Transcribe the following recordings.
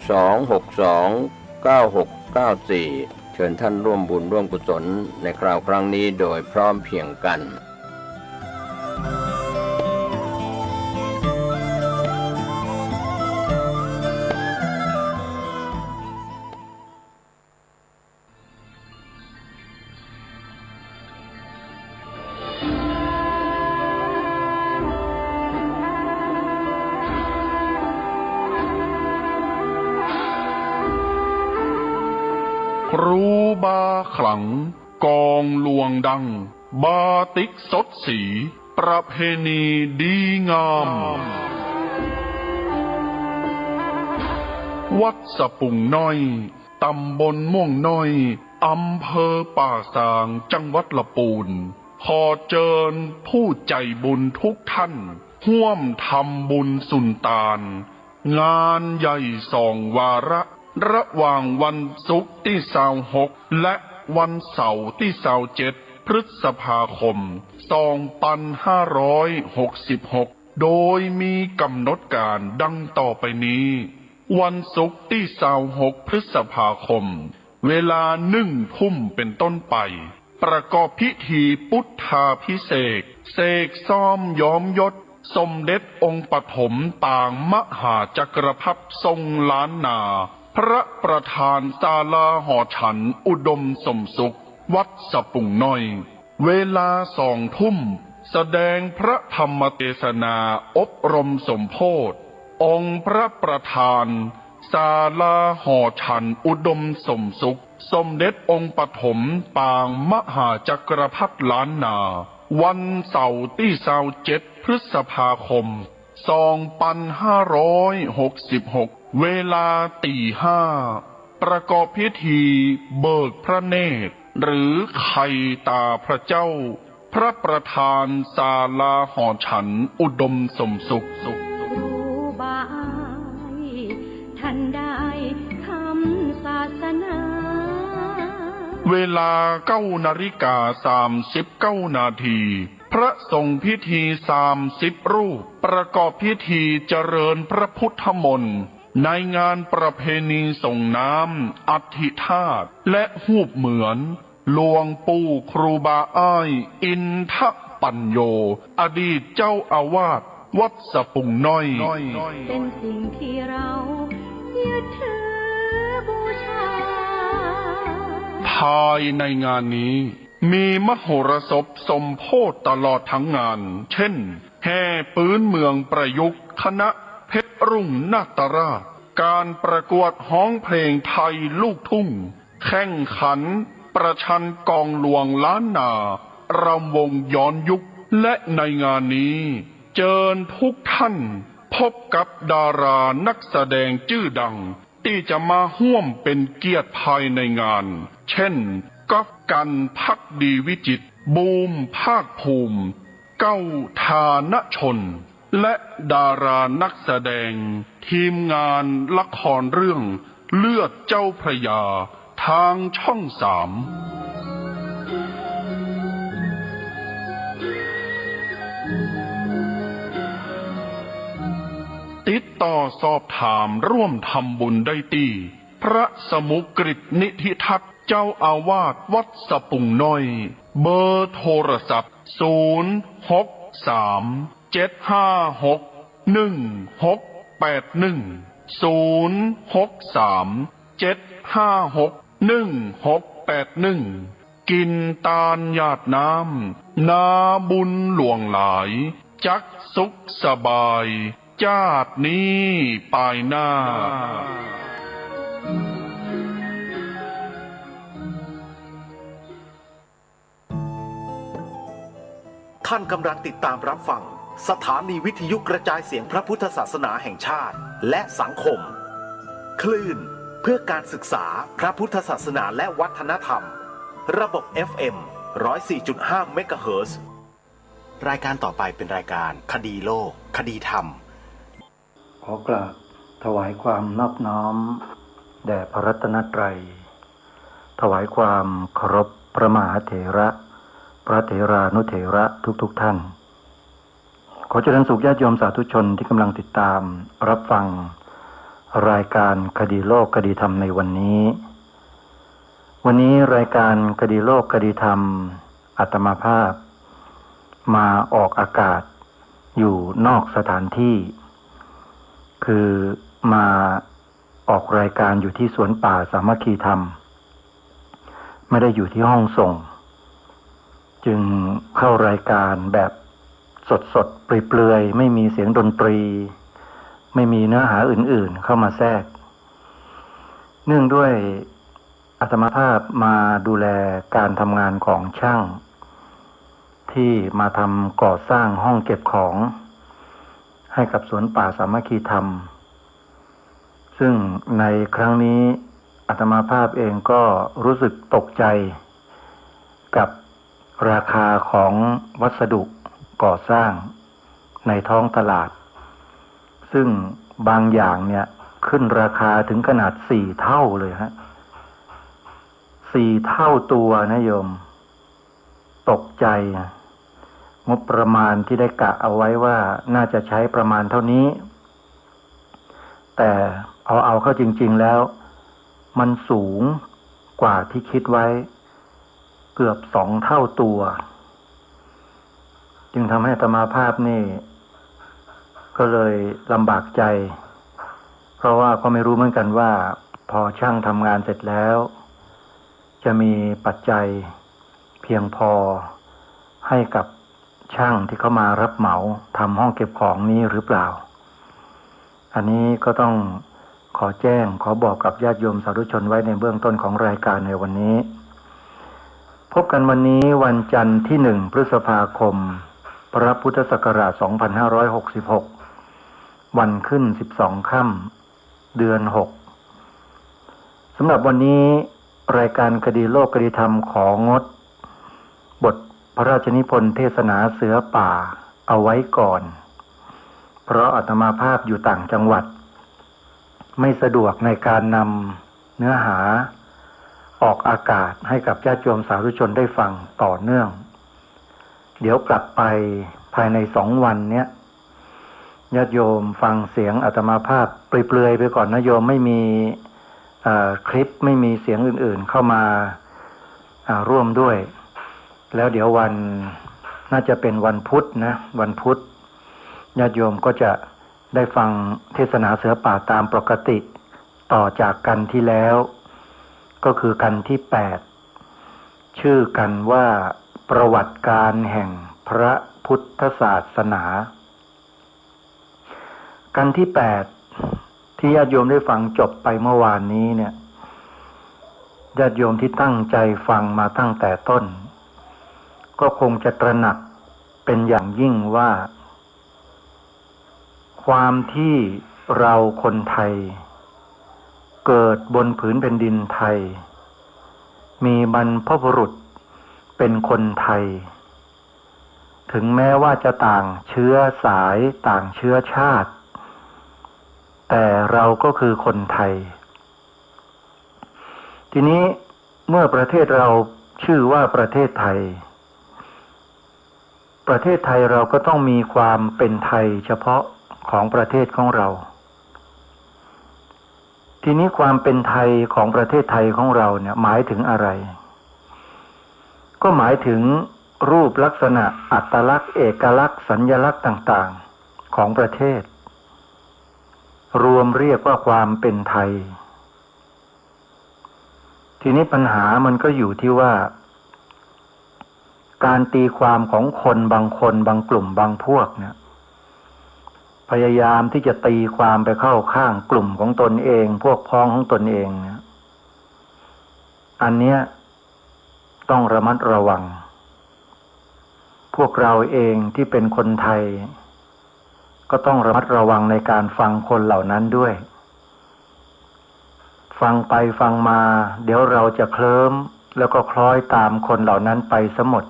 เชิญท่านร่วมบุญร่วมกุศลในคราวครั้งนี้โดยพร้อมเพรียงกันครูบาขลังกองลวงดังบาติกสดสีประเพณีดีงามวัดสะปุงน้อยตำบลม่วงน้อยอำเภอป่าซางจังหวัดลำพูนขอเชิญผู้ใจบุญทุกท่านร่วมทำบุญสุนตานงานใหญ่2 วาระหว่างวันศุกร์ที่26และวันเสาร์ที่27พฤษภาคม2566โดยมีกำหนดการดังต่อไปนี้วันศุกร์ที่26พฤษภาคมเวลา1 ทุ่มเป็นต้นไปประกอบพิธีพุทธาภิเษกเสกซ้อมย้อมยศสมเด็จองค์ปฐมต่างมหาจักรพรรดิทรงล้านนาพระประธานศาลาหอฉันอุดมสมสุขวัดสะปุงน้อยเวลา2 ทุ่มแสดงพระธรรมเทศนาอบรมสมโภชองค์พระประธานศาลาหอฉันอุดมสมสุขสมเด็จองค์ปฐมปางมหาจักรพรรดิล้านนาวันเสาร์ที่27พฤษภาคม2566เวลาตี 5ประกอบพิธีเบิกพระเนตรหรือไข่ตาพระเจ้าพระประธานศาลาหอฉันอุดมสมสุขครูบาท่านได้ทำศาสนาเวลา9:39 นาทีพระสงฆ์พิธี30 รูปประกอบพิธีเจริญพระพุทธมนต์ในงานประเพณีส่งน้ำอธิธาตุและหูปเหมือนหลวงปู่ครูบาอ้ายอินทปัญโยอดีตเจ้าอาวาสวัดสะปุงน้อยเป็นสิ่งที่เรายึดถือบูชาภายในงานนี้มีมโหรสพสมโภชตลอดทั้งงานเช่นแห่ปืนเมืองประยุกต์คณะเพชรรุ่งนาตราชการประกวดฮ้องเพลงไทยลูกทุ่งแข่งขันประชันกองหลวงล้านนารำวงย้อนยุคและในงานนี้เชิญทุกท่านพบกับดารานักแสดงชื่อดังที่จะมาร่วมเป็นเกียรติภายในงานเช่นก๊อฟกันภักดีวิจิตรบูมภาคภูมิเก้าธานชนและดารานักแสดงทีมงานละครเรื่องเลือดเจ้าพระยาทางช่อง3ติดต่อสอบถามร่วมทำบุญได้ที่พระสมุกฤตนิธิทัศน์เจ้าอาวาสวัดสะปุงน้อยเบอร์โทรศัพท์063-756-1681กินตาลหยาดน้ำนาบุญหลวงหลายจักสุขสบายจาดนี้ปลายหน้าท่านกำลังติดตามรับฟังสถานีวิทยุกระจายเสียงพระพุทธศาสนาแห่งชาติและสังคมคลื่นเพื่อการศึกษาพระพุทธศาสนาและวัฒนธรรมระบบ FM 104.5 เมกะเฮิรตซ์รายการต่อไปเป็นรายการคดีโลกคดีธรรมขอกราบถวายความนอบน้อมแด่พระรัตนตรัยถวายความเคารพพระมหาเถระพระเถรานุเถระทุกท่านขอเจริญสุขญาติโยมสาธุชนที่กำลังติดตามรับฟัง รายการคดีโลกคดีธรรมในวันนี้รายการคดีโลกคดีธรรมอาตมาภาพมาออกอากาศอยู่นอกสถานที่คือมาออกรายการอยู่ที่สวนป่าสามัคคีธรรมไม่ได้อยู่ที่ห้องส่งจึงเข้ารายการแบบสดๆเปลือยๆไม่มีเสียงดนตรีไม่มีเนื้อหาอื่นๆเข้ามาแทรกเนื่องด้วยอาตมาภาพมาดูแลการทำงานของช่างที่มาทำก่อสร้างห้องเก็บของให้กับสวนป่าสามัคคีธรรมซึ่งในครั้งนี้อาตมาภาพเองก็รู้สึกตกใจกับราคาของวัสดุก่อสร้างในท้องตลาดซึ่งบางอย่างเนี่ยขึ้นราคาถึงขนาด4 เท่าเลยฮะ4 เท่าตัวนะโยมตกใจงบประมาณที่ได้กะเอาไว้ว่าน่าจะใช้ประมาณเท่านี้แต่เอาเข้าจริงๆแล้วมันสูงกว่าที่คิดไว้เกือบ2 เท่าตัวจึงทำให้อาตมาภาพนี่ก็เลยลำบากใจเพราะว่าก็ไม่รู้เหมือนกันว่าพอช่างทำงานเสร็จแล้วจะมีปัจจัยเพียงพอให้กับช่างที่เขามารับเหมาทำห้องเก็บของนี้หรือเปล่าอันนี้ก็ต้องขอแจ้งขอบอกกับญาติโยมสาธุชนไว้ในเบื้องต้นของรายการในวันนี้พบกันวันนี้วันจันทร์ที่1 พฤษภาคมพระพุทธศักราช 2566 วันขึ้น12 ค่ำเดือน 6สำหรับวันนี้รายการคดีโลกคดีธรรมของงดบทพระราชนิพนธ์เทศนาเสือป่าเอาไว้ก่อนเพราะอาตมาภาพอยู่ต่างจังหวัดไม่สะดวกในการนำเนื้อหาออกอากาศให้กับญาติโยมสาธุชนได้ฟังต่อเนื่องเดี๋ยวกลับไปภายใน2 วันเนี้ยญาติโยมฟังเสียงอาตมาภาพเปลือยๆไปก่อนนะโยมไม่มีคลิปไม่มีเสียงอื่นๆเข้ามาร่วมด้วยแล้วเดี๋ยววันน่าจะเป็นวันพุธนะวันพุธญาติโยมก็จะได้ฟังเทศนาเสือป่าตามปกติต่อจากกันที่แล้วก็คือกันที่8ชื่อกันว่าประวัติการแห่งพระพุทธศาสนากันที่8ที่ญาติโยมได้ฟังจบไปเมื่อวานนี้เนี่ยญาติโยมที่ตั้งใจฟังมาตั้งแต่ต้นก็คงจะตระหนักเป็นอย่างยิ่งว่าความที่เราคนไทยเกิดบนผืนแผ่นดินไทยมีบรรพบุรุษเป็นคนไทยถึงแม้ว่าจะต่างเชื้อสายต่างเชื้อชาติแต่เราก็คือคนไทยทีนี้เมื่อประเทศเราชื่อว่าประเทศไทยประเทศไทยเราก็ต้องมีความเป็นไทยเฉพาะของประเทศของเราทีนี้ความเป็นไทยของประเทศไทยของเราเนี่ยหมายถึงอะไรก็หมายถึงรูปลักษณะอัตลักษณ์เอกลักษณ์สัญลักษณ์ต่างๆของประเทศรวมเรียกว่าความเป็นไทยทีนี้ปัญหามันก็อยู่ที่ว่าการตีความของคนบางคนบางกลุ่มบางพวกเนี่ยพยายามที่จะตีความไปเข้าข้างกลุ่มของตนเองพวกพ้องของตนเองเนี่ยอันเนี้ยต้องระมัดระวังพวกเราเองที่เป็นคนไทยก็ต้องระมัดระวังในการฟังคนเหล่านั้นด้วยฟังไปฟังมาเดี๋ยวเราจะเคลิ้มแล้วก็คล้อยตามคนเหล่านั้นไปซะหมด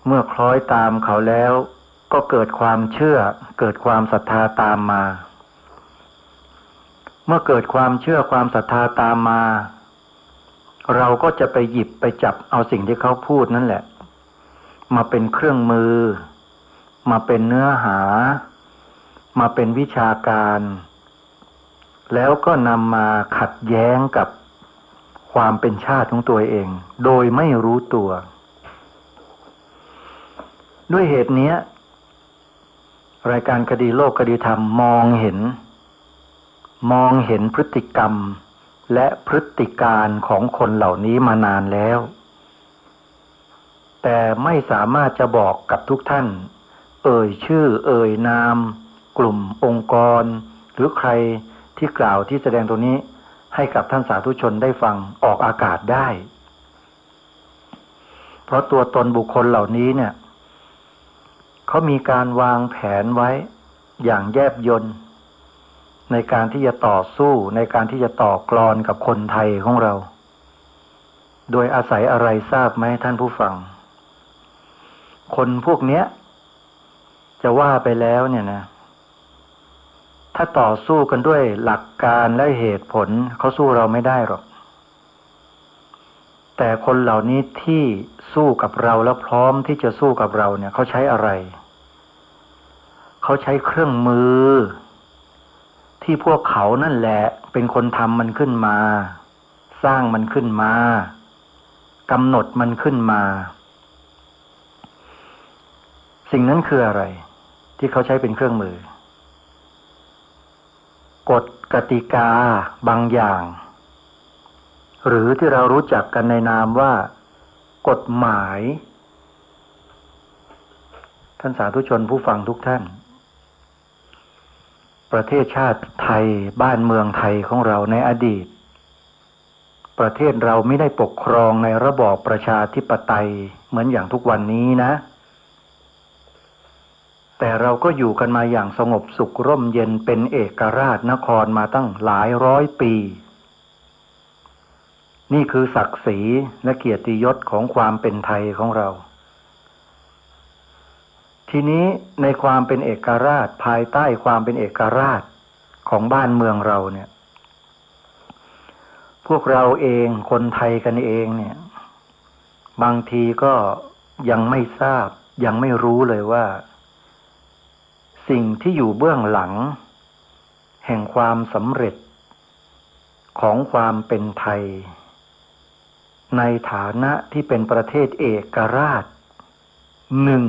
เมื่อคล้อยตามเขาแล้วก็เกิดความเชื่อเกิดความศรัทธาตามมาเมื่อเกิดความเชื่อความศรัทธาตามมาเราก็จะไปหยิบไปจับเอาสิ่งที่เขาพูดนั่นแหละมาเป็นเครื่องมือมาเป็นเนื้อหามาเป็นวิชาการ แล้วก็นำมาขัดแย้งกับความเป็นชาติของตัวเองโดยไม่รู้ตัวด้วยเหตุนี้รายการคดีโลกคดีธรรมมองเห็นพฤติกรรมและพฤติการของคนเหล่านี้มานานแล้วแต่ไม่สามารถจะบอกกับทุกท่านเอ่ยชื่อเอ่ยนามกลุ่มองค์กรหรือใครที่กล่าวที่แสดงตรงนี้ให้กับท่านสาธุชนได้ฟังออกอากาศได้เพราะตัวตนบุคคลเหล่านี้เนี่ยเขามีการวางแผนไว้อย่างแยบยลในการที่จะต่อสู้ในการที่จะต่อกลอนกับคนไทยของเราโดยอาศัยอะไรทราบไหมท่านผู้ฟังคนพวกเนี้ยจะว่าไปแล้วเนี่ยนะถ้าต่อสู้กันด้วยหลักการและเหตุผลเขาสู้เราไม่ได้หรอกแต่คนเหล่านี้ที่สู้กับเราแล้วพร้อมที่จะสู้กับเราเนี่ยเขาใช้อะไรเขาใช้เครื่องมือที่พวกเขานั่นแหละเป็นคนทำมันขึ้นมาสร้างมันขึ้นมากำหนดมันขึ้นมาสิ่งนั้นคืออะไรที่เขาใช้เป็นเครื่องมือกฎกติกาบางอย่างหรือที่เรารู้จักกันในนามว่ากฎหมายท่านสาธุชนผู้ฟังทุกท่านประเทศชาติไทยบ้านเมืองไทยของเราในอดีตประเทศเราไม่ได้ปกครองในระบอบประชาธิปไตยเหมือนอย่างทุกวันนี้นะแต่เราก็อยู่กันมาอย่างสงบสุขร่มเย็นเป็นเอกราชนครมาตั้งหลายร้อยปีนี่คือศักดิ์ศรีและเกียรติยศของความเป็นไทยของเราทีนี้ในความเป็นเอกราชภายใต้ความเป็นเอกราชของบ้านเมืองเราเนี่ยพวกเราเองคนไทยกันเองเนี่ยบางทีก็ยังไม่ทราบยังไม่รู้เลยว่าสิ่งที่อยู่เบื้องหลังแห่งความสำเร็จของความเป็นไทยในฐานะที่เป็นประเทศเอกราชหนึ่ง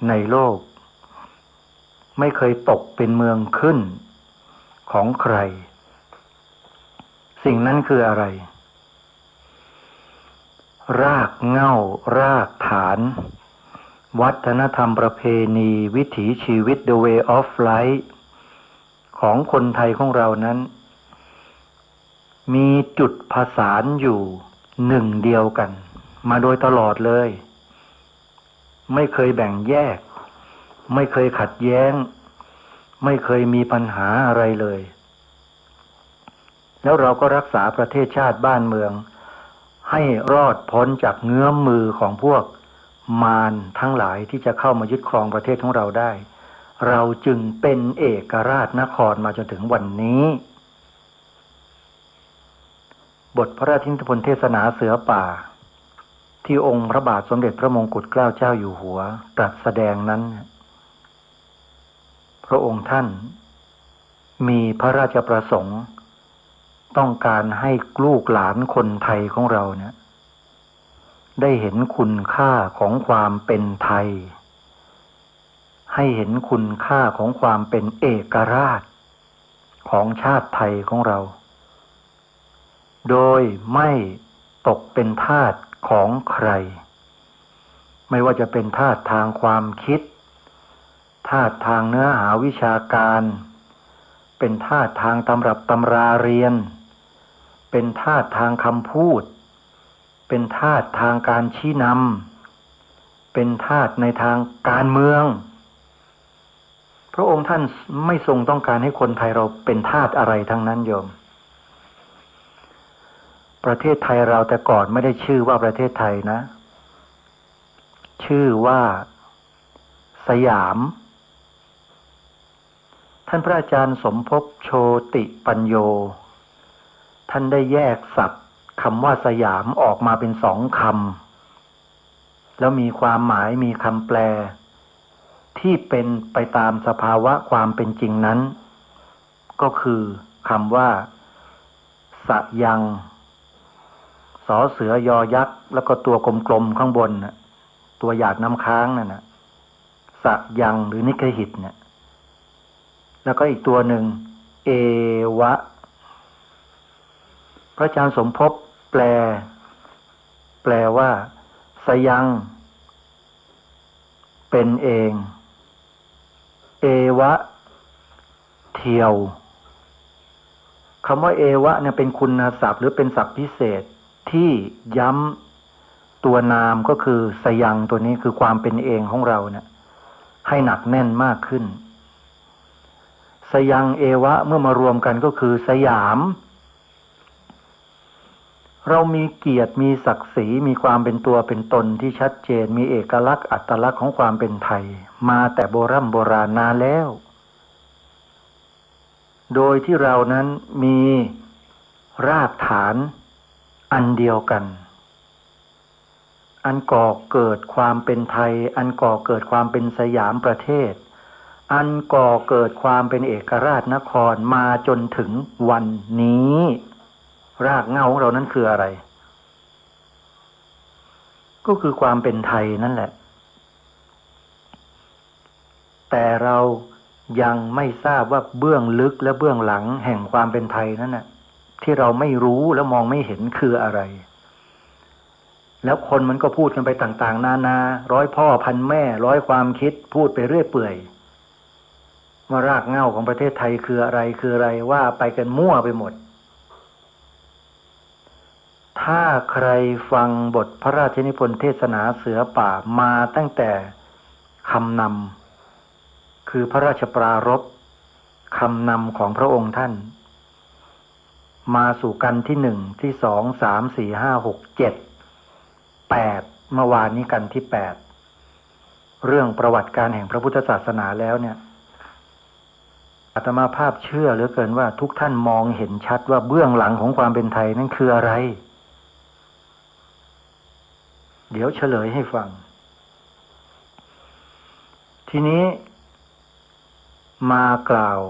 ในโลกไม่เคยตกเป็นเมืองขึ้นของใครสิ่งนั้นคืออะไรรากเหง้ารากฐานวัฒนธรรมประเพณีวิถีชีวิต the way of life ของคนไทยของเรานั้นมีจุดผสานอยู่หนึ่งเดียวกันมาโดยตลอดเลยไม่เคยแบ่งแยกไม่เคยขัดแย้งไม่เคยมีปัญหาอะไรเลยแล้วเราก็รักษาประเทศชาติบ้านเมืองให้รอดพ้นจากเงื้อมมือของพวกมารทั้งหลายที่จะเข้ามายึดครองประเทศของเราได้เราจึงเป็นเอกราชนครมาจนถึงวันนี้บทพระราชนิพนธ์เทศนาเสือป่าที่องค์พระบาทสมเด็จพระมงกุฎเกล้าเจ้าอยู่หัวตรัสแสดงนั้นพระองค์ท่านมีพระราชประสงค์ต้องการให้ลูกหลานคนไทยของเราเนี่ยได้เห็นคุณค่าของความเป็นไทยให้เห็นคุณค่าของความเป็นเอกราชของชาติไทยของเราโดยไม่ตกเป็นทาสของใครไม่ว่าจะเป็นทาสทางความคิดทาสทางเนื้อหาวิชาการเป็นทาสทางตำรับตำราเรียนเป็นทาสทางคำพูดเป็นทาสทางการชี้นำเป็นทาสในทางการเมืองพระองค์ท่านไม่ทรงต้องการให้คนไทยเราเป็นทาสอะไรทั้งนั้นโยมประเทศไทยเราแต่ก่อนไม่ได้ชื่อว่าประเทศไทยนะชื่อว่าสยามท่านพระอาจารย์สมภพโชติปัญโยท่านได้แยกศัพท์คำว่าสยามออกมาเป็น2 คำแล้วมีความหมายมีคำแปลที่เป็นไปตามสภาวะความเป็นจริงนั้นก็คือ คำว่าสยังสอเสือยอยักษ์แล้วก็ตัวกลมๆข้างบนน่ะตัวหยาดน้ำค้างนั่นน่ะสยังหรือนิคหิตเนี่ยแล้วก็อีกตัวหนึ่งเอวะพระอาจารย์สมภพแปลว่าสยังเป็นเองเอวะเทียวคำว่าเอวะเนี่ยเป็นคุณศัพท์หรือเป็นศัพท์พิเศษที่ย้ำตัวนามก็คือสยังตัวนี้คือความเป็นเองของเราเนี่ยให้หนักแน่นมากขึ้นสยังเอวะเมื่อมารวมกันก็คือสยามเรามีเกียรติมีศักดิ์ศรีมีความเป็นตัวเป็นตนที่ชัดเจนมีเอกลักษณ์อัตลักษณ์ของความเป็นไทยมาแต่โบราณนานแล้วโดยที่เรานั้นมีรากฐานอันเดียวกันอันก่อเกิดความเป็นไทยอันก่อเกิดความเป็นสยามประเทศอันก่อเกิดความเป็นเอกราชนครมาจนถึงวันนี้รากเหง้าของเรานั้นคืออะไรก็คือความเป็นไทยนั่นแหละแต่เรายังไม่ทราบว่าเบื้องลึกและเบื้องหลังแห่งความเป็นไทยนั้นน่ะที่เราไม่รู้และมองไม่เห็นคืออะไรแล้วคนมันก็พูดกันไปต่างๆนานาร้อยพ่อพันแม่ร้อยความคิดพูดไปเรื่อยเปื่อยว่ารากเหง้าของประเทศไทยคืออะไรว่าไปกันมั่วไปหมดถ้าใครฟังบทพระราชนิพนธ์เทศนาเสือป่ามาตั้งแต่คำนำคือพระราชปรารภคำนำของพระองค์ท่านมาสู่กันที่1ที่2 3 4 5 6 7 8เมื่อวานนี้กันที่8เรื่องประวัติการแห่งพระพุทธศาสนาแล้วเนี่ยอาตมาภาพเชื่อเหลือเกินว่าทุกท่านมองเห็นชัดว่าเบื้องหลังของความเป็นไทยนั้นคืออะไรเดี๋ยวเฉลยให้ฟังทีนี้มากล่าว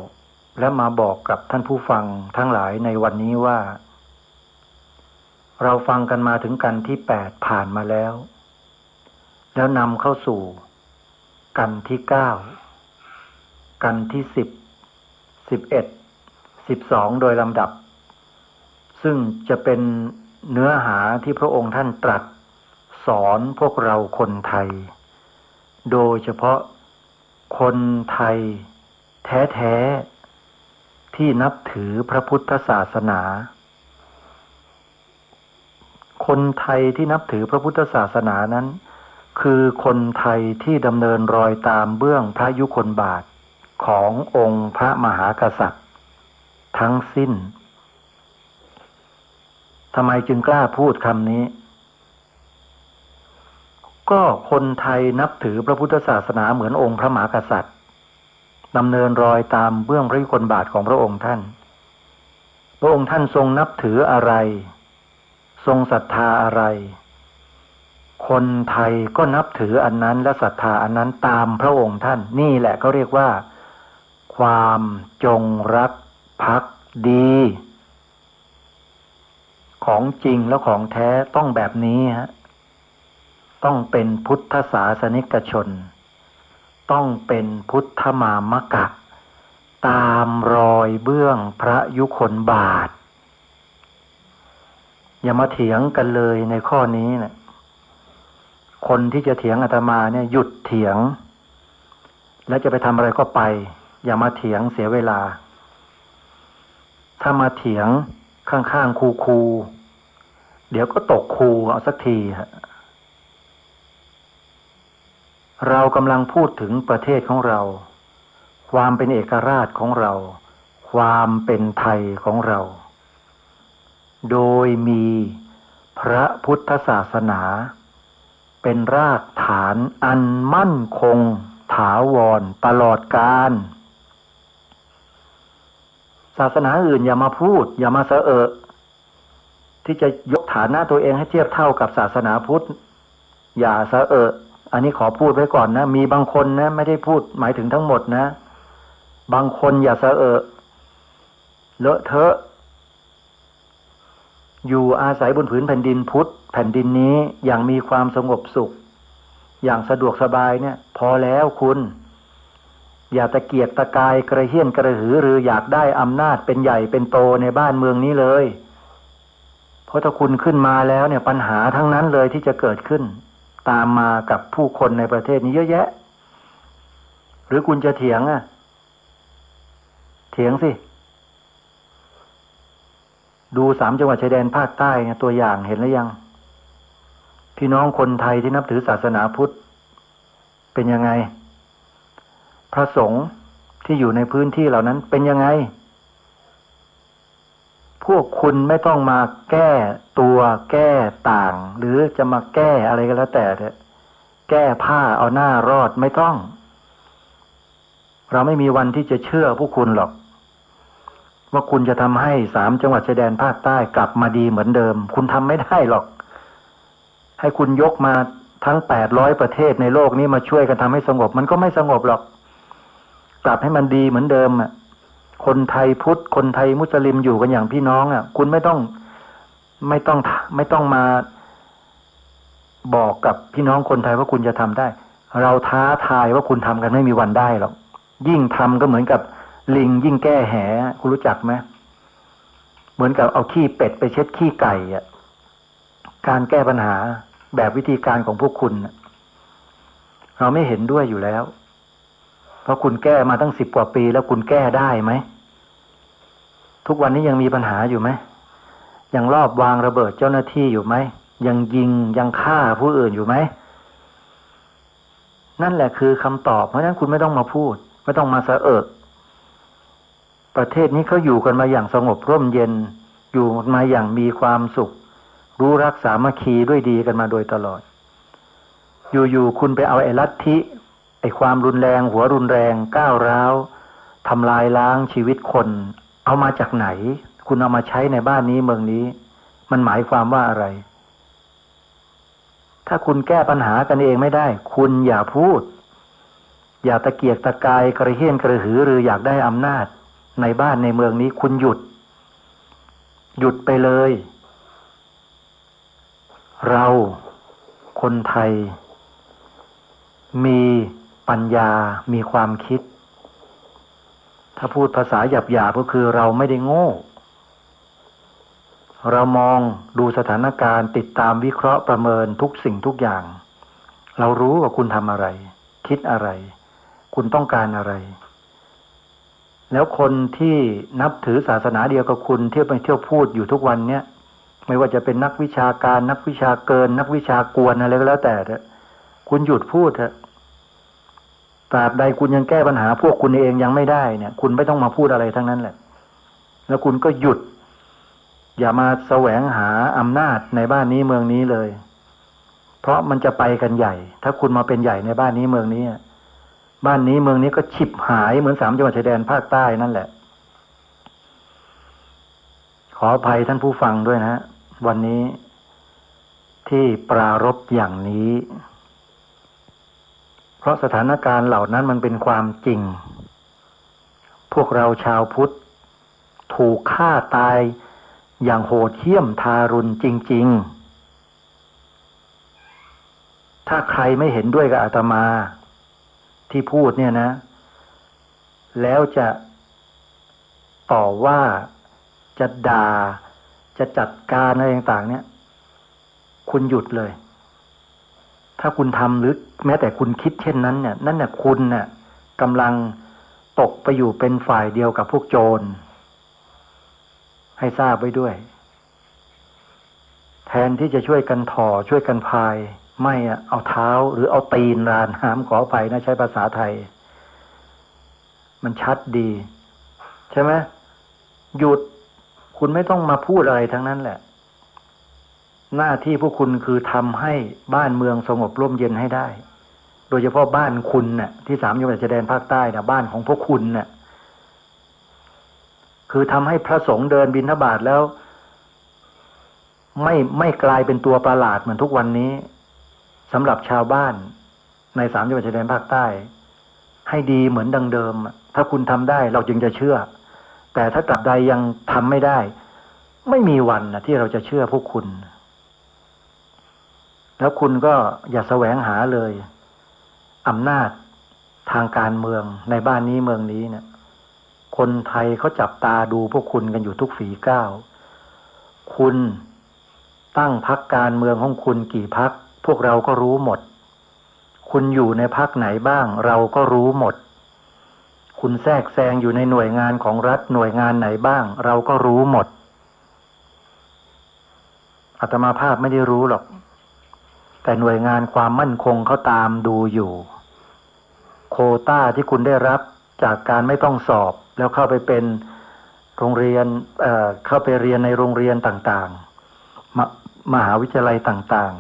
และมาบอกกับท่านผู้ฟังทั้งหลายในวันนี้ว่าเราฟังกันมาถึงกันที่8ผ่านมาแล้วนำเข้าสู่กันที่9กันที่10 11 12โดยลำดับซึ่งจะเป็นเนื้อหาที่พระองค์ท่านตรัสสอนพวกเราคนไทยโดยเฉพาะคนไทยแท้ๆที่นับถือพระพุทธศาสนาคนไทยที่นับถือพระพุทธศาสนานั้นคือคนไทยที่ดำเนินรอยตามเบื้องพระยุคลบาทขององค์พระมหากษัตริย์ทั้งสิ้นทำไมจึงกล้าพูดคำนี้ก็คนไทยนับถือพระพุทธศาสนาเหมือนองค์พระมหากษัตริย์ดำเนินรอยตามเบื้องพระยุคลบาทของพระองค์ท่านพระองค์ท่านทรงนับถืออะไรทรงศรัทธาอะไรคนไทยก็นับถืออันนั้นและศรัทธาอันนั้นตามพระองค์ท่านนี่แหละเขาเรียกว่าความจงรักภักดีของจริงและของแท้ต้องแบบนี้ฮะต้องเป็นพุทธศาสนิกชนต้องเป็นพุทธมามกะตามรอยเบื้องพระยุคลบาทอย่ามาเถียงกันเลยในข้อนี้นะคนที่จะเถียงอาตมาเนี่ยหยุดเถียงแล้วจะไปทำอะไรก็ไปอย่ามาเถียงเสียเวลาถ้ามาเถียงข้างๆคูเดี๋ยวก็ตกคูเอาสักทีฮะเรากำลังพูดถึงประเทศของเราความเป็นเอกราชของเราความเป็นไทยของเราโดยมีพระพุทธศาสนาเป็นรากฐานอันมั่นคงถาวรตลอดกาลศาสนาอื่นอย่ามาพูดอย่ามาเสอะที่จะยกฐานะตัวเองให้เทียบเท่ากับศาสนาพุทธอย่าเสอะอันนี้ขอพูดไว้ก่อนนะมีบางคนนะไม่ได้พูดหมายถึงทั้งหมดนะบางคนอย่าเสอะ เลอะเทอะอยู่อาศัยบนผืนแผ่นดินพุทธแผ่นดินนี้อย่างมีความสงบสุขอย่างสะดวกสบายเนี่ยพอแล้วคุณอย่าตะเกียกตะกายกระเฮี้ยนกระหือรืออยากได้อำนาจเป็นใหญ่เป็นโตในบ้านเมืองนี้เลยเพราะถ้าคุณขึ้นมาแล้วเนี่ยปัญหาทั้งนั้นเลยที่จะเกิดขึ้นตามมากับผู้คนในประเทศนี้เยอะแยะหรือคุณจะเถียงเถียงสิดู3 จังหวัดชายแดนภาคใต้เนี่ยตัวอย่างเห็นหรือยังพี่น้องคนไทยที่นับถือศาสนาพุทธเป็นยังไงพระสงฆ์ที่อยู่ในพื้นที่เหล่านั้นเป็นยังไงพวกคุณไม่ต้องมาแก้ตัวแก้ต่างหรือจะมาแก้อะไรก็แล้วแต่แก้ผ้าเอาหน้ารอดไม่ต้องเราไม่มีวันที่จะเชื่อพวกคุณหรอกว่าคุณจะทำให้3 จังหวัดชายแดนภาคใต้กลับมาดีเหมือนเดิมคุณทำไม่ได้หรอกให้คุณยกมาทั้ง800ประเทศในโลกนี้มาช่วยกันทำให้สงบมันก็ไม่สงบหรอกกลับให้มันดีเหมือนเดิมคนไทยพุทธคนไทยมุสลิมอยู่กันอย่างพี่น้องคุณไม่ต้องมาบอกกับพี่น้องคนไทยว่าคุณจะทำได้เราท้าทายว่าคุณทำกันไม่มีวันได้หรอกยิ่งทำก็เหมือนกับลิงยิ่งแก้แหคุณรู้จักไหมเหมือนกับเอาขี้เป็ดไปเช็ดขี้ไก่การแก้ปัญหาแบบวิธีการของพวกคุณเราไม่เห็นด้วยอยู่แล้วเพราะคุณแก้มาตั้ง10 กว่าปีแล้วคุณแก้ได้ไหมทุกวันนี้ยังมีปัญหาอยู่ไหมยังลอบวางระเบิดเจ้าหน้าที่อยู่ไหมยังยิงยังฆ่าผู้อื่นอยู่ไหมนั่นแหละคือคำตอบเพราะฉะนั้นคุณไม่ต้องมาพูดไม่ต้องมาสะเอิกประเทศนี้เขาอยู่กันมาอย่างสงบร่มเย็นอยู่มาอย่างมีความสุขรู้รักสามัคคีด้วยดีกันมาโดยตลอดอยู่ๆคุณไปเอาไอ้ลัทธิไอ้ความรุนแรงหัวรุนแรงก้าวร้าวทำลายล้างชีวิตคนเอามาจากไหนคุณเอามาใช้ในบ้านนี้เมืองนี้มันหมายความว่าอะไรถ้าคุณแก้ปัญหากันเองไม่ได้คุณอย่าพูดอย่าตะเกียกตะกายกระเฮี้ยนกระหือรืออยากได้อำนาจในบ้านในเมืองนี้คุณหยุดไปเลยเราคนไทยมีปัญญามีความคิดถ้าพูดภาษาหยาบๆก็คือเราไม่ได้โง่เรามองดูสถานการณ์ติดตามวิเคราะห์ประเมินทุกสิ่งทุกอย่างเรารู้ว่าคุณทำอะไรคิดอะไรคุณต้องการอะไรแล้วคนที่นับถือศาสนาเดียวกับคุณเที่ยวไปเที่ยวพูดอยู่ทุกวันเนี้ยไม่ว่าจะเป็นนักวิชาการนักวิชาเกินนักวิชากวนอะไรก็แล้วแต่คุณหยุดพูดเถอะตราบใดคุณยังแก้ปัญหาพวกคุณเองยังไม่ได้เนี่ยคุณไม่ต้องมาพูดอะไรทั้งนั้นแหละแล้วคุณก็หยุดอย่ามาแสวงหาอำนาจในบ้านนี้เมืองนี้เลยเพราะมันจะไปกันใหญ่ถ้าคุณมาเป็นใหญ่ในบ้านนี้เมืองนี้บ้านนี้เมืองนี้ก็ฉิบหายเหมือน3 จังหวัดชายแดนภาคใต้นั่นแหละขออภัยท่านผู้ฟังด้วยนะวันนี้ที่ปรารภอย่างนี้เพราะสถานการณ์เหล่านั้นมันเป็นความจริงพวกเราชาวพุทธถูกฆ่าตายอย่างโหดเหี้ยมทารุณจริงๆถ้าใครไม่เห็นด้วยกับอาตมาที่พูดเนี่ยนะแล้วจะต่อว่าจะด่าจะจัดการอะไรต่างๆเนี่ยคุณหยุดเลยถ้าคุณทำหรือแม้แต่คุณคิดเช่นนั้นเนี่ยนั่นน่ะคุณน่ะกำลังตกไปอยู่เป็นฝ่ายเดียวกับพวกโจรให้ทราบไว้ด้วยแทนที่จะช่วยกันถ่อช่วยกันพายไม่เอาเท้าหรือเอาตีนราน้ำขออภัยนะใช้ภาษาไทยมันชัดดีใช่ไหมหยุดคุณไม่ต้องมาพูดอะไรทั้งนั้นแหละหน้าที่พวกคุณคือทำให้บ้านเมืองสงบร่มเย็นให้ได้โดยเฉพาะบ้านคุณน่ะที่3 จังหวัดชายแดนภาคใต้น่ะบ้านของพวกคุณน่ะคือทำให้พระสงฆ์เดินบิณฑบาตแล้วไม่กลายเป็นตัวประหลาดเหมือนทุกวันนี้สำหรับชาวบ้านใน3 จังหวัดชายแดนภาคใต้ให้ดีเหมือนดังเดิมถ้าคุณทำได้เราจึงจะเชื่อ แต่ถ้าตราบใดยังทำไม่ได้ไม่มีวันนะที่เราจะเชื่อพวกคุณแล้วคุณก็อย่าแสวงหาเลยอำนาจทางการเมืองในบ้านนี้เมืองนี้เนี่ยคนไทยเขาจับตาดูพวกคุณกันอยู่ทุกฝีก้าวคุณตั้งพรรคการเมืองของคุณกี่พรรคพวกเราก็รู้หมดคุณอยู่ในพรรคไหนบ้างเราก็รู้หมดคุณแทรกแซงอยู่ในหน่วยงานของรัฐหน่วยงานไหนบ้างเราก็รู้หมดอาตมาภาพไม่ได้รู้หรอกแต่หน่วยงานความมั่นคงเขาตามดูอยู่โควต้าที่คุณได้รับจากการไม่ต้องสอบแล้วเข้าไปเป็นโรงเรียนเข้าไปเรียนในโรงเรียนต่างๆมหาวิทยาลัยต่าง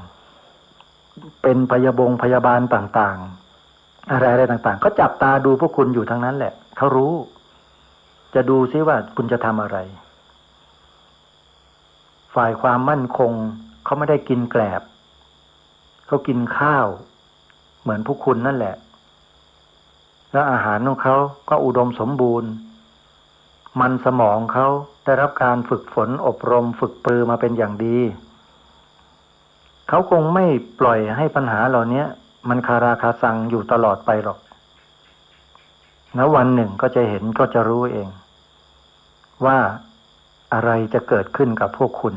ๆเป็นพยาบาลต่างๆอะไรต่างๆเขาจับตาดูพวกคุณอยู่ทั้งนั้นแหละเขารู้จะดูซิว่าคุณจะทำอะไรฝ่ายความมั่นคงเขาไม่ได้กินแกลบเขากินข้าวเหมือนพวกคุณนั่นแหละแล้วอาหารของเขาก็อุดมสมบูรณ์มันสมองเขาได้รับการฝึกฝนอบรมฝึกปรือมาเป็นอย่างดีเขาคงไม่ปล่อยให้ปัญหาเหล่านี้มันคาราคาซังอยู่ตลอดไปหรอกแล้ววันหนึ่งก็จะเห็นก็จะรู้เองว่าอะไรจะเกิดขึ้นกับพวกคุณ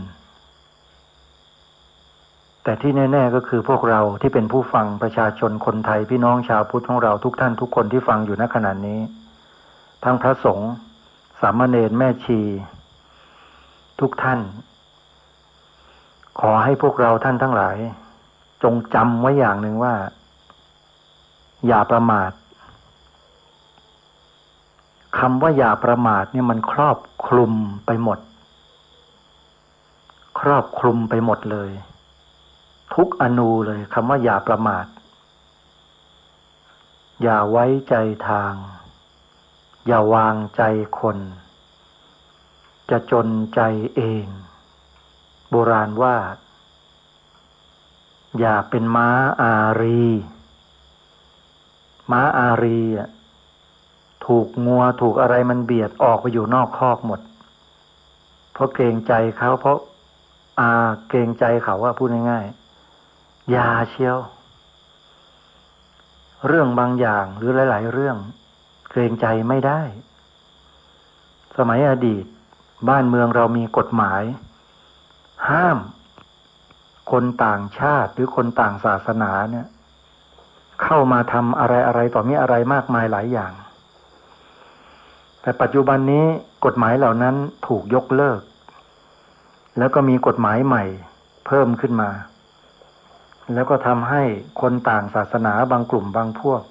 แต่ที่แน่ๆก็คือพวกเราที่เป็นผู้ฟังประชาชนคนไทยพี่น้องชาวพุทธของเราทุกท่านทุกคนที่ฟังอยู่ณขณะนี้ทั้งพระสงฆ์สามเณรแม่ชีทุกท่านขอให้พวกเราท่านทั้งหลายจงจำไว้อย่างหนึ่งว่าอย่าประมาทคำว่าอย่าประมาทเนี่ยมันครอบคลุมไปหมดครอบคลุมไปหมดเลยทุกอนูเลยคำว่าอย่าประมาทอย่าไว้ใจทางอย่าวางใจคนจะจนใจเองโบราณว่าอย่าเป็นม้าอารีม้าอารีถูกงัวถูกอะไรมันเบียดออกไปอยู่นอกคอกหมดเพราะเกรงใจเขาเพราะเกรงใจเขาว่าพูดง่ายๆอย่าเชียวเรื่องบางอย่างหรือหลายๆเรื่องเกรงใจไม่ได้สมัยอดีตบ้านเมืองเรามีกฎหมายห้ามคนต่างชาติหรือคนต่างศาสนาเนี่ยเข้ามาทำอะไรต่อมีอะไรมากมายหลายอย่างแต่ปัจจุบันนี้กฎหมายเหล่านั้นถูกยกเลิกแล้วก็มีกฎหมายใหม่เพิ่มขึ้นมาแล้วก็ทำให้คนต่างศาสนาบางกลุ่มบางพวก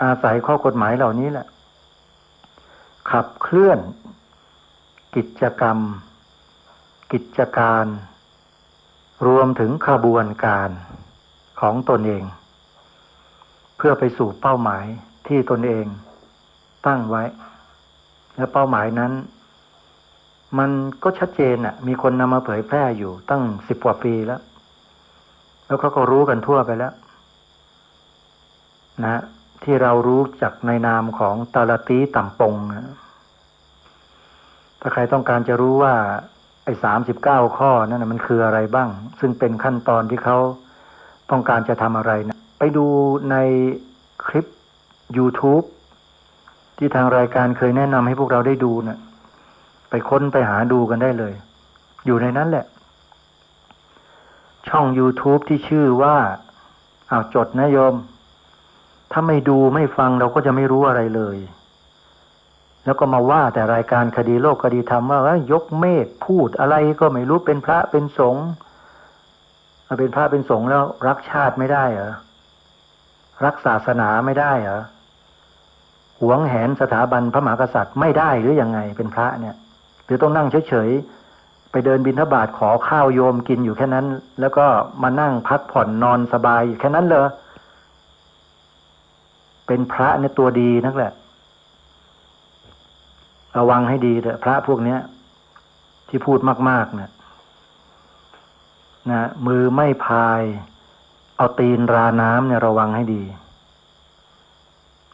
อาศัยข้อกฎหมายเหล่านี้แหละขับเคลื่อนกิจกรรมกิจการรวมถึงขบวนการของตนเองเพื่อไปสู่เป้าหมายที่ตนเองตั้งไว้และเป้าหมายนั้นมันก็ชัดเจนมีคนนำมาเผยแพร่อยู่ตั้ง10 กว่าปีแล้วเขาก็รู้กันทั่วไปแล้วนะที่เรารู้จักในนามของตาลตีต่ำปงถ้าใครต้องการจะรู้ว่าไอ้39 ข้อนั่นมันคืออะไรบ้างซึ่งเป็นขั้นตอนที่เขาต้องการจะทำอะไรนะไปดูในคลิป YouTube ที่ทางรายการเคยแนะนำให้พวกเราได้ดูนะไปค้นไปหาดูกันได้เลยอยู่ในนั้นแหละช่อง YouTube ที่ชื่อว่าจดนะโยมถ้าไม่ดูไม่ฟังเราก็จะไม่รู้อะไรเลยแล้วก็มาว่าแต่รายการคดีโลกคดีธรรมว่ายกเมฆพูดอะไรก็ไม่รู้เป็นพระเป็นสงฆ์เป็นพระเป็นสงฆ์แล้วรักชาติไม่ได้เหรอรักศาสนาไม่ได้เหรอหวงแหนสถาบันพระมหากษัตริย์ไม่ได้หรือยังไงเป็นพระเนี่ยหรือต้องนั่งเฉยๆไปเดินบิณฑบาตขอข้าวโยมกินอยู่แค่นั้นแล้วก็มานั่งพักผ่อนนอนสบายอยู่แค่นั้นเลยเป็นพระเนี่ยตัวดีนักแหละระวังให้ดีเถอะพระพวกเนี้ยที่พูดมากๆเนี่ยนะมือไม่พายเอาตีนราน้ำเนี่ยระวังให้ดี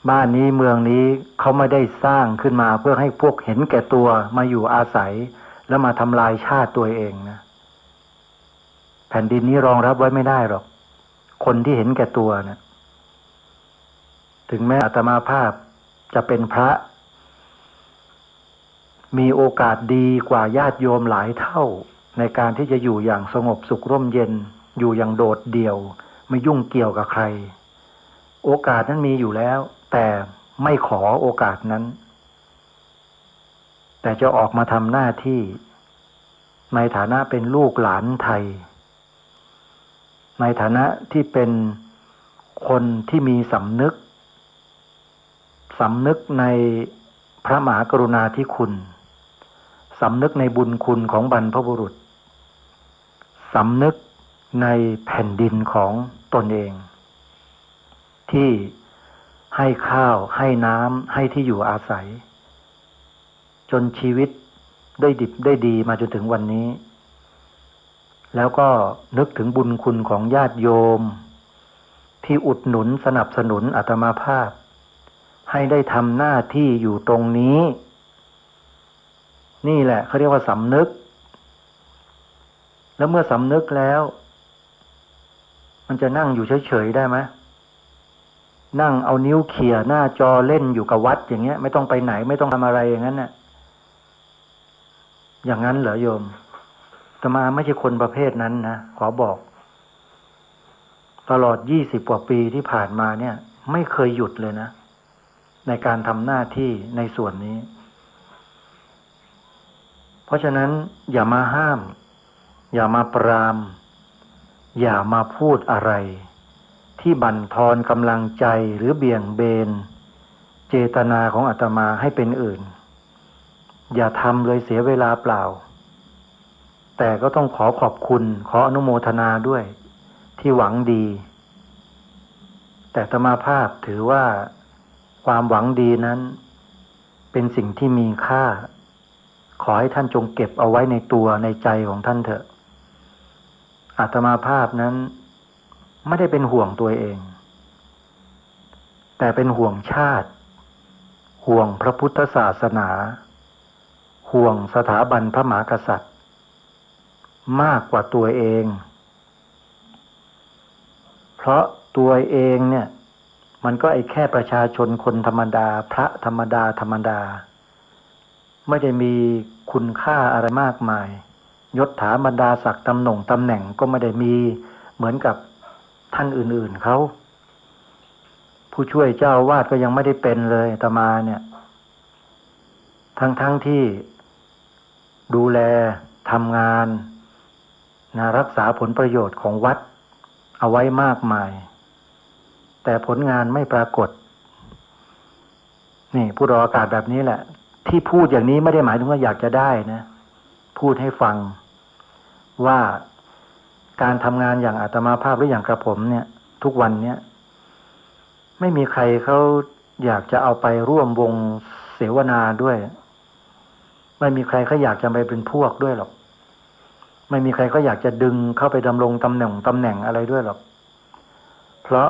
บ้านนี้เมืองนี้เขาไม่ได้สร้างขึ้นมาเพื่อให้พวกเห็นแก่ตัวมาอยู่อาศัยแล้วมาทำลายชาติตัวเองนะแผ่นดินนี้รองรับไว้ไม่ได้หรอกคนที่เห็นแก่ตัวนะถึงแม้อาตมาภาพจะเป็นพระมีโอกาสดีกว่าญาติโยมหลายเท่าในการที่จะอยู่อย่างสงบสุขร่มเย็นอยู่อย่างโดดเดี่ยวไม่ยุ่งเกี่ยวกับใครโอกาสนั้นมีอยู่แล้วแต่ไม่ขอโอกาสนั้นแต่จะออกมาทำหน้าที่ในฐานะเป็นลูกหลานไทยในฐานะที่เป็นคนที่มีสำนึกในพระมหากรุณาธิคุณสำนึกในบุญคุณของบรรพบุรุษสำนึกในแผ่นดินของตนเองที่ให้ข้าวให้น้ำให้ที่อยู่อาศัยจนชีวิตได้ดิบได้ดีมาจนถึงวันนี้แล้วก็นึกถึงบุญคุณของญาติโยมที่อุดหนุนสนับสนุนอาตมาภาพให้ได้ทำหน้าที่อยู่ตรงนี้นี่แหละเขาเรียกว่าสำนึกแล้วเมื่อสำนึกแล้วมันจะนั่งอยู่เฉยๆได้ไหมนั่งเอานิ้วเขี่ยหน้าจอเล่นอยู่กับวัดอย่างเงี้ยไม่ต้องไปไหนไม่ต้องทำอะไรอย่างนั้นน่ะอย่างนั้นเหรอโยมอาตมาไม่ใช่คนประเภทนั้นนะขอบอกตลอด20 กว่าปีที่ผ่านมาเนี่ยไม่เคยหยุดเลยนะในการทำหน้าที่ในส่วนนี้เพราะฉะนั้นอย่ามาห้ามอย่ามาปรามอย่ามาพูดอะไรที่บั่นทอนกำลังใจหรือเบี่ยงเบนเจตนาของอาตมาให้เป็นอื่นอย่าทำเลยเสียเวลาเปล่าแต่ก็ต้องขอขอบคุณขออนุโมทนาด้วยที่หวังดีแต่อาตมาภาพถือว่าความหวังดีนั้นเป็นสิ่งที่มีค่าขอให้ท่านจงเก็บเอาไว้ในตัวในใจของท่านเถอะอาตมาภาพนั้นไม่ได้เป็นห่วงตัวเองแต่เป็นห่วงชาติห่วงพระพุทธศาสนาห่วงสถาบันพระมหากษัตริย์มากกว่าตัวเองเพราะตัวเองเนี่ยมันก็แค่ประชาชนคนธรรมดาพระธรรมดาไม่ได้มีคุณค่าอะไรมากมายยศถาบรรดาศักดิ์ตำแหน่งก็ไม่ได้มีเหมือนกับท่านอื่นๆเขาผู้ช่วยเจ้าอาวาสก็ยังไม่ได้เป็นเลยอาตมาเนี่ยทั้งที่ดูแลทำงานรักษาผลประโยชน์ของวัดเอาไว้มากมายแต่ผลงานไม่ปรากฏนี่พูดออกอากาศแบบนี้แหละที่พูดอย่างนี้ไม่ได้หมายถึงว่าอยากจะได้นะพูดให้ฟังว่าการทำงานอย่างอาตมาภาพหรืออย่างกระผมเนี่ยทุกวันเนี่ยไม่มีใครเขาอยากจะเอาไปร่วมวงเสวนาด้วยไม่มีใครเขาอยากจะไปเป็นพวกด้วยหรอกไม่มีใครเขาอยากจะดึงเข้าไปดำรงตำแหน่งอะไรด้วยหรอกเพราะ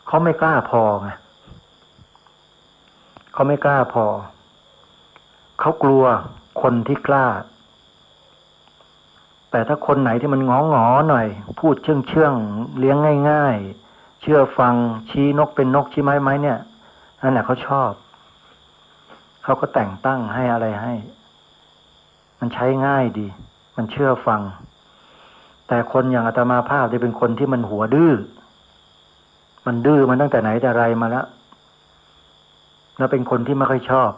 เขาไม่กล้าพอไงเขาไม่กล้าพอเขากลัวคนที่กล้าแต่ถ้าคนไหนที่มันงอหน่อยพูดเชื่องเลี้ยงง่ายๆเชื่อฟังชี้นกเป็นนกชี้ไม้เนี่ยนั่นแหละเขาชอบเขาก็แต่งตั้งให้อะไรให้มันใช้ง่ายดีมันเชื่อฟังแต่คนอย่างอาตมาภาพที่เป็นคนที่มันหัวดื้อมันดื้อมันตั้งแต่ไหนแต่ไรมาแล้วเป็นคนที่ไม่ค่อยชอบ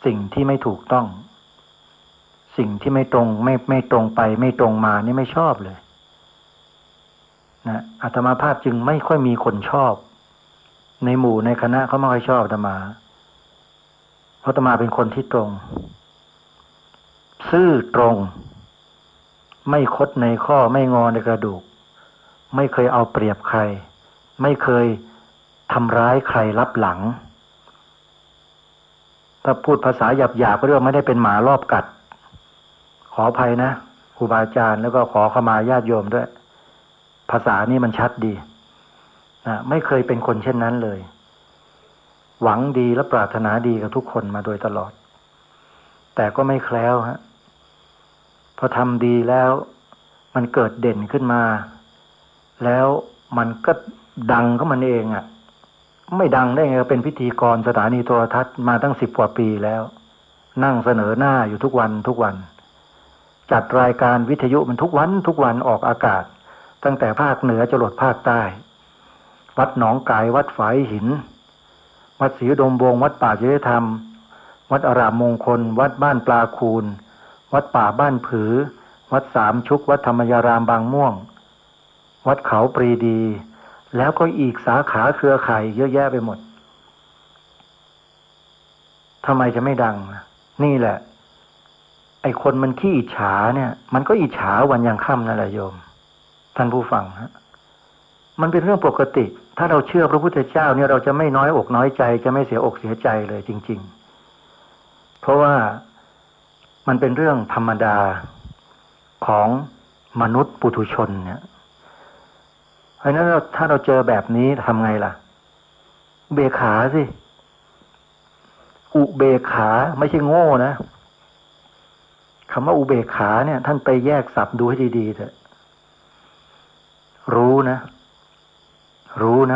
สิ่งที่ไม่ถูกต้องสิ่งที่ไม่ตรงไม่ตรงไปไม่ตรงมานี่ไม่ชอบเลยนะอาตมาภาพจึงไม่ค่อยมีคนชอบในหมู่ในคณะเขาไม่ค่อยชอบอาตมาเพราะอาตมาเป็นคนที่ตรงซื่อตรงไม่คดในข้อไม่งอในกระดูกไม่เคยเอาเปรียบใครไม่เคยทำร้ายใครลับหลังถ้าพูดภาษาหยาบๆก็เรียกว่าไม่ได้เป็นหมารอบกัดขออภัยนะครูบาอาจารย์แล้วก็ขอขมาญาติโยมด้วย ภาษานี่มันชัดดีนะไม่เคยเป็นคนเช่นนั้นเลย หวังดีและปรารถนาดีกับทุกคนมาโดยตลอดแต่ก็ไม่แคล้วฮะพอทำดีแล้วมันเกิดเด่นขึ้นมาแล้วมันก็ดังก็มันเองอ่ะไม่ดังได้ไงเป็นพิธีกรสถานีโทรทัศน์มาตั้ง10 กว่าปีแล้วนั่งเสนอหน้าอยู่ทุกวันจัดรายการวิทยุมันทุกวันออกอากาศตั้งแต่ภาคเหนือจรดภาคใต้วัดหนองกายวัดฝายหินวัดศรีอุดมวงศ์วัดป่าจริยธรรมวัดอารามมงคลวัดบ้านปลาคูนวัดป่าบ้านผือวัดสามชุกวัดธรรมยารามบางม่วงวัดเขาปรีดีแล้วก็อีกสาขาเครือข่ายเยอะแยะไปหมดทำไมจะไม่ดังนี่แหละไอ้คนมันขี้อิจฉาเนี่ยมันก็อิจฉาวันยังค่ำนั่นแหละโยมท่านผู้ฟังฮะมันเป็นเรื่องปกติถ้าเราเชื่อพระพุทธเจ้าเนี่ยเราจะไม่น้อยอกน้อยใจจะไม่เสียอกเสียใจเลยจริงๆเพราะว่ามันเป็นเรื่องธรรมดาของมนุษย์ปุถุชนเนี่ยเพราะฉะนั้นถ้าเราเจอแบบนี้ทำไงล่ะเบกขาสิอุเบกขาไม่ใช่โง่นะคำว่าอุเบกขาเนี่ยท่านไปแยกศัพท์ดูให้ดีๆเถอะรู้นะ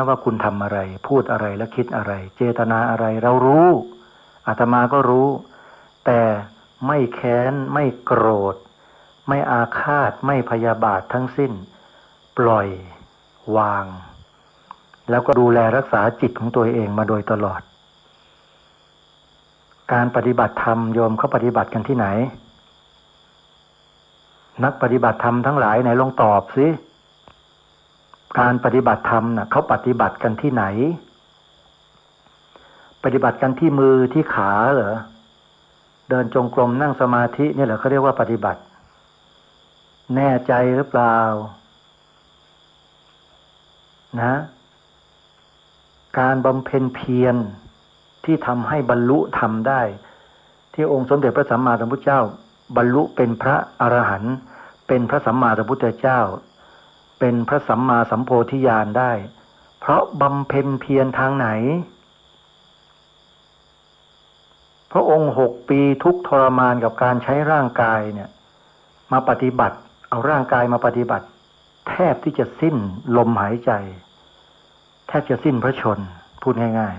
ว่าคุณทำอะไรพูดอะไรและคิดอะไรเจตนาอะไรเรารู้อาตมาก็รู้แต่ไม่แค้นไม่โกรธไม่อาฆาตไม่พยาบาททั้งสิ้นปล่อยวางแล้วก็ดูแลรักษาจิตของตัวเองมาโดยตลอดการปฏิบัติธรรมโยมเขาปฏิบัติกันที่ไหนนักปฏิบัติธรรมทั้งหลายไหนลองตอบสิการปฏิบัติธรรมน่ะเขาปฏิบัติกันที่ไหนปฏิบัติกันที่มือที่ขาเหรอเดินจงกรมนั่งสมาธินี่เหรอเขาเรียกว่าปฏิบัติแน่ใจหรือเปล่านะการบำเพ็ญเพียรที่ทำให้บรรลุธรรมได้ที่องค์สมเด็จพระสัมมาสัมพุทธเจ้าบรรลุเป็นพระอรหันต์เป็นพระสัมมาสัมพุทธเจ้าเป็นพระสัมมาสัมโพธิญาณได้เพราะบำเพ็ญเพียรทางไหนพระองค์6 ปีทุกข์ทรมานกับการใช้ร่างกายเนี่ยมาปฏิบัติเอาร่างกายมาปฏิบัติแทบที่จะสิ้นลมหายใจแทบจะสิ้นพระชนพูดง่าย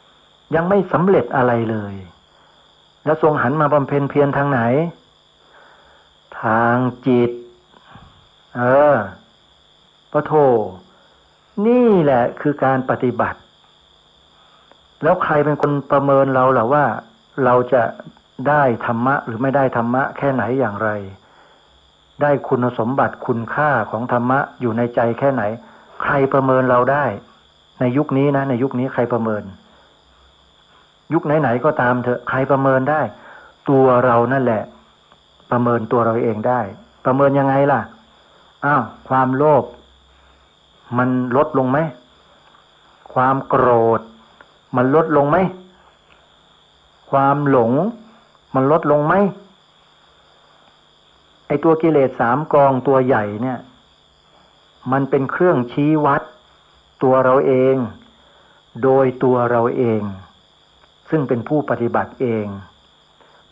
ๆยังไม่สำเร็จอะไรเลยแล้วทรงหันมาบำเพ็ญเพียรทางไหนทางจิตพระโธนี่แหละคือการปฏิบัติแล้วใครเป็นคนประเมินเราล่ะว่าเราจะได้ธรรมะหรือไม่ได้ธรรมะแค่ไหนอย่างไรได้คุณสมบัติคุณค่าของธรรมะอยู่ในใจแค่ไหนใครประเมินเราได้ในยุคนี้นะในยุคนี้ใครประเมินยุคไหนๆก็ตามเถอะใครประเมินได้ตัวเรานั่นแหละประเมินตัวเราเองได้ประเมินยังไงล่ะความโลภมันลดลงไหมความโกรธมันลดลงไหมความหลงมันลดลงไหมไอ้ตัวกิเลส3 กองตัวใหญ่เนี่ยมันเป็นเครื่องชี้วัดตัวเราเองโดยตัวเราเองซึ่งเป็นผู้ปฏิบัติเอง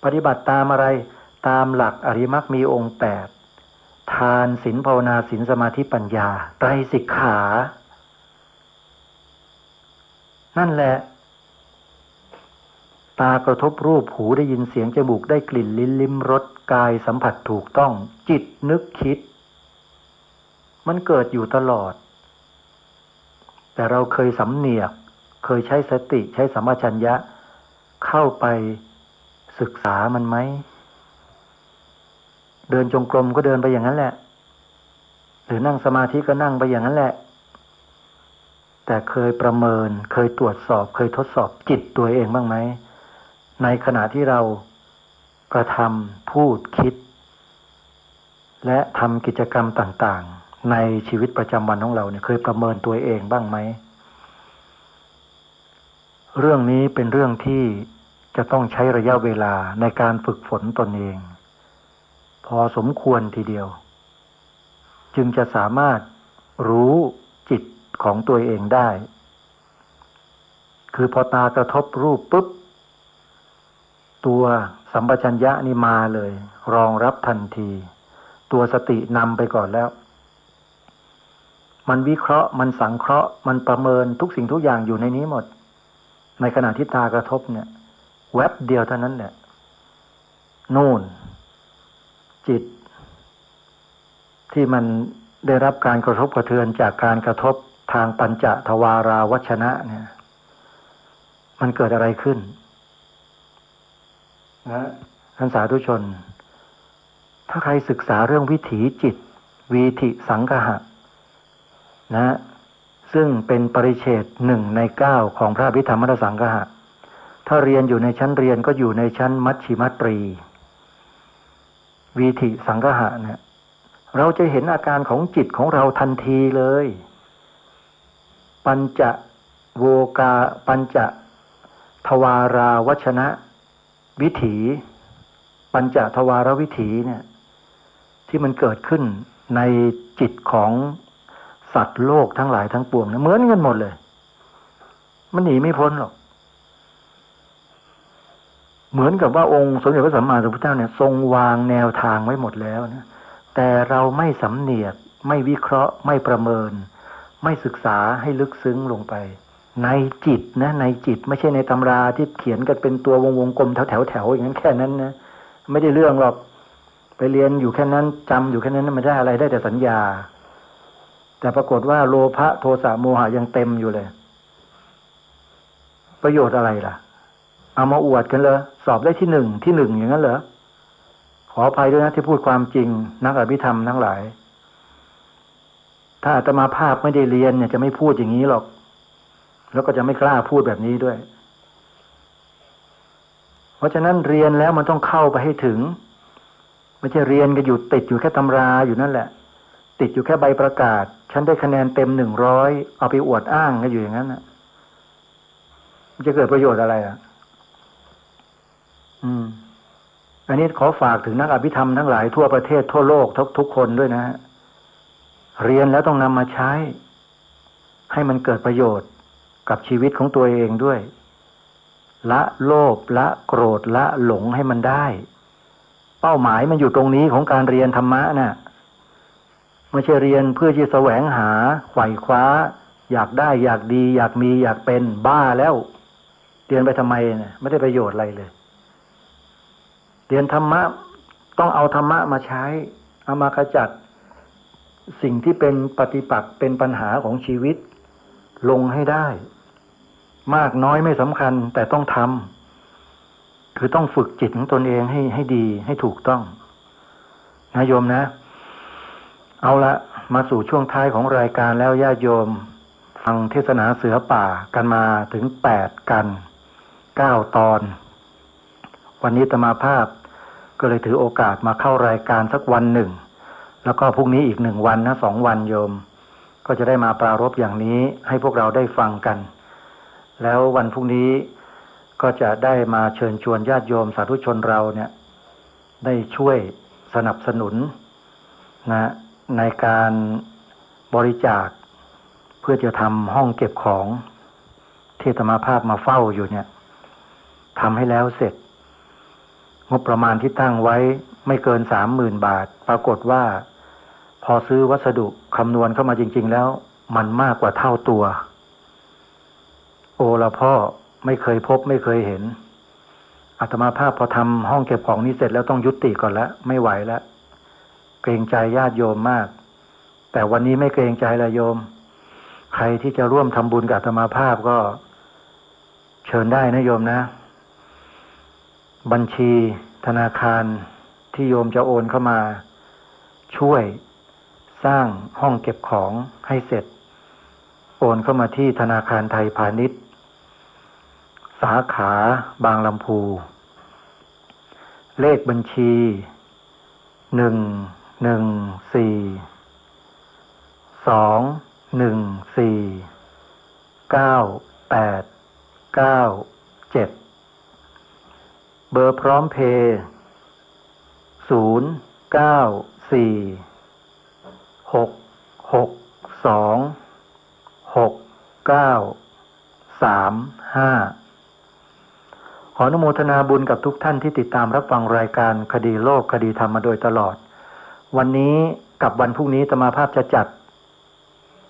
ปฏิบัติตามอะไรตามหลักอริยมรรคมีองค์8ทานศีลภาวนาศีลสมาธิปัญญาไตรสิกขานั่นแหละตากระทบรูปหูได้ยินเสียงจมูกได้กลิ่นลิ้นลิ้มรสกายสัมผัสถูกต้องจิตนึกคิดมันเกิดอยู่ตลอดแต่เราเคยสำเนียกเคยใช้สติใช้สัมปชัญญะเข้าไปศึกษามันไหมเดินจงกรมก็เดินไปอย่างนั้นแหละหรือนั่งสมาธิก็นั่งไปอย่างนั้นแหละแต่เคยประเมินเคยตรวจสอบเคยทดสอบจิตตัวเองบ้างไหมในขณะที่เรากระทำพูดคิดและทำกิจกรรมต่างๆในชีวิตประจำวันของเราเนี่ยเคยประเมินตัวเองบ้างไหมเรื่องนี้เป็นเรื่องที่จะต้องใช้ระยะเวลาในการฝึกฝนตนเองพอสมควรทีเดียวจึงจะสามารถรู้จิตของตัวเองได้ คือพอตากระทบรูปปุ๊บตัวสัมปชัญญะนี่มาเลยรองรับทันทีตัวสตินำไปก่อนแล้วมันวิเคราะห์มันสังเคราะห์มันประเมินทุกสิ่งทุกอย่างอยู่ในนี้หมดในขณะที่ตากระทบเนี่ยแวบเดียวเท่านั้นเนี่ยนู่นจิตที่มันได้รับการกระทบกระเทือนจากการกระทบทางปัญจทวาราวัชนะเนี่ยมันเกิดอะไรขึ้นนะท่านสาธุชนถ้าใครศึกษาเรื่องวิถีจิตวีธิสังคหะนะซึ่งเป็นปริเฉด1 ใน 9ของพระอภิธรรมมัทธสังคหะถ้าเรียนอยู่ในชั้นเรียนก็อยู่ในชั้นมัชฌิมตรีวีธิสังคหะเนี่ยเราจะเห็นอาการของจิตของเราทันทีเลยปัญจโวกาปัญจทวาราวัชนะวิถีปัญจทวารวิถีเนี่ยที่มันเกิดขึ้นในจิตของสัตว์โลกทั้งหลายทั้งปวงเนี่ยเหมือนกันหมดเลยมันหนีไม่พ้นหรอกเหมือนกับว่าองค์สมเด็จพระสัมมาสัมพุทธเจ้าเนี่ยทรงวางแนวทางไว้หมดแล้วนะแต่เราไม่สำเนียกไม่วิเคราะห์ไม่ประเมินไม่ศึกษาให้ลึกซึ้งลงไปในจิตนะในจิตไม่ใช่ในตำราที่เขียนกันเป็นตัววงกลมแถวอย่างนั้นแค่นั้นนะไม่ได้เรื่องหรอกไปเรียนอยู่แค่นั้นจำอยู่แค่นั้นไม่ได้อะไรได้แต่สัญญาแต่ปรากฏว่าโลภะโทสะโมหะยังเต็มอยู่เลยประโยชน์อะไรล่ะเอามาอวดกันเลยสอบได้ที่ 1อย่างนั้นเหรอขออภัยด้วยนะที่พูดความจริงนักอภิธรรมทั้งหลายถ้าอาตมาภาพไม่ได้เรียนเนี่ยจะไม่พูดอย่างนี้หรอกแล้วก็จะไม่กล้าพูดแบบนี้ด้วยเพราะฉะนั้นเรียนแล้วมันต้องเข้าไปให้ถึงไม่ใช่เรียนก็อยู่ติดอยู่แค่ตำราอยู่นั่นแหละติดอยู่แค่ใบประกาศฉันได้คะแนนเต็ม100เอาไปอวดอ้างก็อยู่อย่างนั้นนะมันจะเกิดประโยชน์อะไรอ่ะอันนี้ขอฝากถึงนักอภิธรรมทั้งหลายทั่วประเทศทั่วโลกทุกคนด้วยนะเรียนแล้วต้องนำมาใช้ให้มันเกิดประโยชน์กับชีวิตของตัวเองด้วยละโลภละโกรธละหลงให้มันได้เป้าหมายมันอยู่ตรงนี้ของการเรียนธรรมะน่ะไม่ใช่เรียนเพื่อที่แสวงหาไขว่คว้าอยากได้อยากดีอยากมีอยากเป็นบ้าแล้วเรียนไปทำไมเนี่ยไม่ได้ประโยชน์อะไรเลยเรียนธรรมะต้องเอาธรรมะมาใช้เอามาขจัดสิ่งที่เป็นปฏิปักษ์เป็นปัญหาของชีวิตลงให้ได้มากน้อยไม่สำคัญแต่ต้องทำคือต้องฝึกจิตของตนเองให้ดีให้ถูกต้องนะโยมนะเอาละมาสู่ช่วงท้ายของรายการแล้วญาติโยมฟังเทศนาเสือป่ากันมาถึง8 กัน 9 ตอนวันนี้อาตมาภาพก็เลยถือโอกาสมาเข้ารายการสักวันหนึ่งแล้วก็พรุ่งนี้อีก1 วันนะ2 วันโยมก็จะได้มาปรารภอย่างนี้ให้พวกเราได้ฟังกันแล้ววันพรุ่งนี้ก็จะได้มาเชิญชวนญาติโยมสาธุชนเราเนี่ยได้ช่วยสนับสนุนนะในการบริจาคเพื่อจะทำห้องเก็บของที่อาตมาภาพมาเฝ้าอยู่เนี่ยทำให้แล้วเสร็จงบประมาณที่ตั้งไว้ไม่เกิน 30,000 บาทปรากฏว่าพอซื้อวัสดุคำนวณเข้ามาจริงๆแล้วมันมากกว่าเท่าตัวโอละพ่อไม่เคยพบไม่เคยเห็นอาตมาภาพพอทำห้องเก็บของนี้เสร็จแล้วต้องยุติก่อนแล้วไม่ไหวแล้วเกรงใจญาติโยมมากแต่วันนี้ไม่เกรงใจละโยมใครที่จะร่วมทำบุญกับอาตมาภาพก็เชิญได้นะโยมนะบัญชีธนาคารที่โยมจะโอนเข้ามาช่วยสร้างห้องเก็บของให้เสร็จโอนเข้ามาที่ธนาคารไทยพาณิชย์สาขาบางลำพูเลขบัญชี11421499897เบอร์พร้อมเพย์0946626940 ขออนุโมทนาบุญกับทุกท่านที่ติดตามรับฟังรายการคดีโลกคดีธรรมมาโดยตลอดวันนี้กับวันพรุ่งนี้อาตมาภาพจะจัด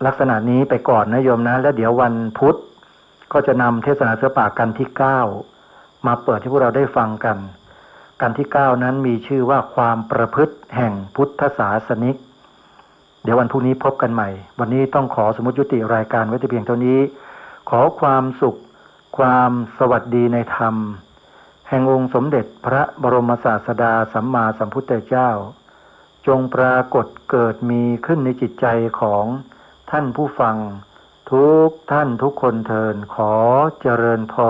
ลักษณะนี้ไปก่อนนะโยมนะแล้วเดี๋ยววันพุธก็จะนำเทศนาศิลปะกันที่9มาเปิดให้พวกเราได้ฟังกันกันที่9นั้นมีชื่อว่าความประพฤติแห่งพุทธศาสนิกเดี๋ยววันพรุ่งนี้พบกันใหม่วันนี้ต้องขอสมมุติยุติรายการไว้แต่เพียงเท่านี้ขอความสุขความสวัสดีในธรรมแห่งองค์สมเด็จพระบรมศาสดาสัมมาสัมพุทธเจ้าจงปรากฏเกิดมีขึ้นในจิตใจของท่านผู้ฟังทุกท่านทุกคนเทินขอเจริญพร